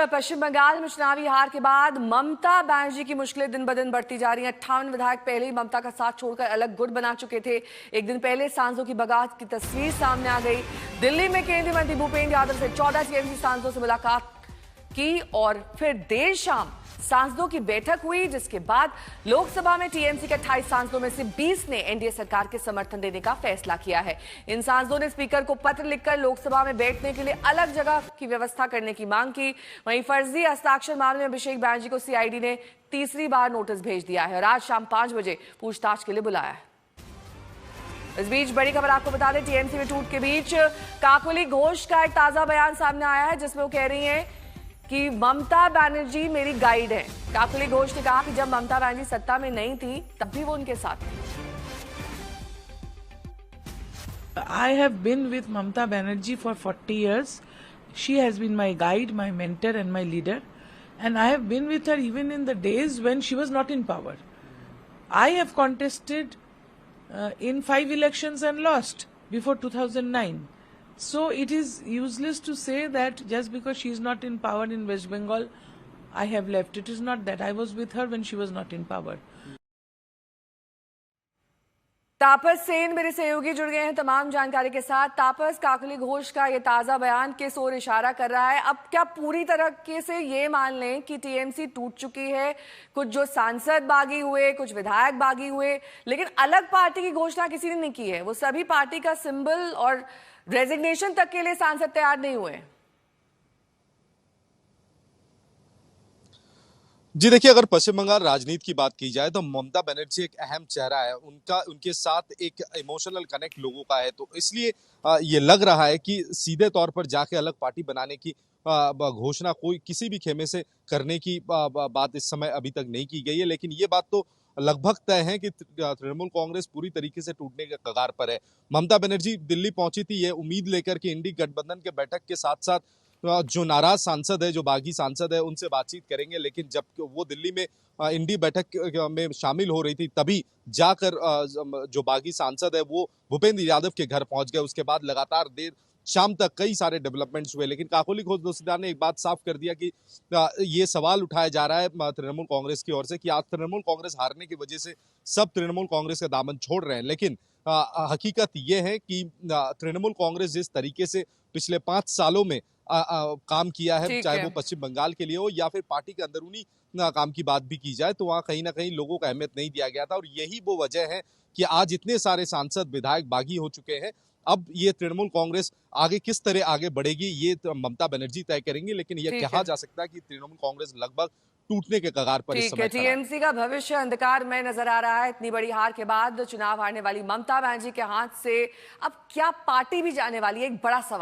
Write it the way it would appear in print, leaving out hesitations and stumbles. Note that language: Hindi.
पश्चिम बंगाल में चुनावी हार के बाद ममता बनर्जी की मुश्किलें दिन ब दिन बढ़ती जा रही हैं। 58 विधायक पहले ही ममता का साथ छोड़कर अलग गुट बना चुके थे। एक दिन पहले सांसदों की बगावत की तस्वीर सामने आ गई। दिल्ली में केंद्रीय मंत्री भूपेंद्र यादव से 14 टीएमसी सांसदों से मुलाकात की और फिर देर शाम सांसदों की बैठक हुई, जिसके बाद लोकसभा में टीएमसी के 28 सांसदों में से 20 ने एनडीए सरकार के समर्थन देने का फैसला किया है। इन सांसदों ने स्पीकर को पत्र लिखकर लोकसभा में बैठने के लिए अलग जगह की व्यवस्था करने की मांग की। वहीं फर्जी हस्ताक्षर मामले में अभिषेक बनर्जी को सीआईडी ने तीसरी बार नोटिस भेज दिया है और आज शाम 5 बजे पूछताछ के लिए बुलाया है। इस बीच बड़ी खबर आपको बता दें, टीएमसी में टूट के बीच काकोली घोष का एक ताजा बयान सामने आया है, जिसमें वो कह रही हैं कि ममता बनर्जी मेरी गाइड है। काकोली घोष ने कहा कि जब ममता बनर्जी सत्ता में नहीं थी तब भी वो उनके साथ थी। I have been with Mamata Banerjee for 40 years. She has been my guide, my mentor and my leader. And I have been with her even in the days when she was not in power. I have contested in 5 elections and lost before 2009. So it is useless to say that just because she is not in power in West Bengal, I have left. It is not that. I was with her when she was not in power. तापस सेन मेरे सहयोगी जुड़ गए हैं तमाम जानकारी के साथ। तापस, काकोली घोष का ये ताजा बयान किस ओर इशारा कर रहा है? अब क्या पूरी तरह से ये मान लें कि टीएमसी टूट चुकी है? कुछ जो सांसद बागी हुए, कुछ विधायक बागी हुए, लेकिन अलग पार्टी की घोषणा किसी ने नहीं की है। वो सभी पार्टी का सिंबल और रेजिग्नेशन तक के लिए सांसद तैयार नहीं हुए। जी देखिए, अगर पश्चिम बंगाल राजनीति की बात की जाए तो ममता बनर्जी एक अहम चेहरा है। उनके साथ एक इमोशनल कनेक्ट लोगों का है, तो इसलिए ये लग रहा है कि सीधे तौर पर जाके अलग पार्टी बनाने की घोषणा कोई किसी भी खेमे से करने की बात इस समय अभी तक नहीं की गई है। लेकिन ये बात तो लगभग तय है कि तृणमूल कांग्रेस पूरी तरीके से टूटने के कगार पर है। ममता बनर्जी दिल्ली पहुंची थी ये उम्मीद लेकर कि इंडी गठबंधन के बैठक के साथ साथ जो नाराज सांसद है, जो बागी सांसद है, उनसे बातचीत करेंगे। लेकिन जब वो दिल्ली में इंडी बैठक में शामिल हो रही थी तभी जाकर जो बागी सांसद है वो भूपेंद्र यादव के घर पहुंच गए। उसके बाद लगातार देर शाम तक कई सारे डेवलपमेंट्स हुए, लेकिन काकोली घोष दस्तीदार ने एक बात साफ कर दिया कि ये सवाल उठाया जा रहा है तृणमूल कांग्रेस की ओर से कि आज तृणमूल कांग्रेस हारने की वजह से सब तृणमूल कांग्रेस का दामन छोड़ रहे हैं। लेकिन हकीकत ये है कि तृणमूल कांग्रेस जिस तरीके से पिछले 5 सालों में काम किया है, चाहे वो पश्चिम बंगाल के लिए हो या फिर पार्टी के अंदरूनी काम की बात भी की जाए, तो वहाँ कहीं ना कहीं लोगों को अहमियत नहीं दिया गया था। और यही वो वजह है कि आज इतने सारे सांसद विधायक बागी हो चुके हैं। अब ये तृणमूल कांग्रेस आगे किस तरह आगे बढ़ेगी ये ममता बनर्जी तय करेंगे, लेकिन ये कहा जा सकता है कि तृणमूल कांग्रेस लगभग टूटने के कगार पर इस समय टीएमसी का भविष्य अंधकार में नजर आ रहा है। इतनी बड़ी हार के बाद चुनाव हारने वाली ममता बनर्जी के हाथ से अब क्या पार्टी भी जाने वाली है? एक बड़ा सवाल।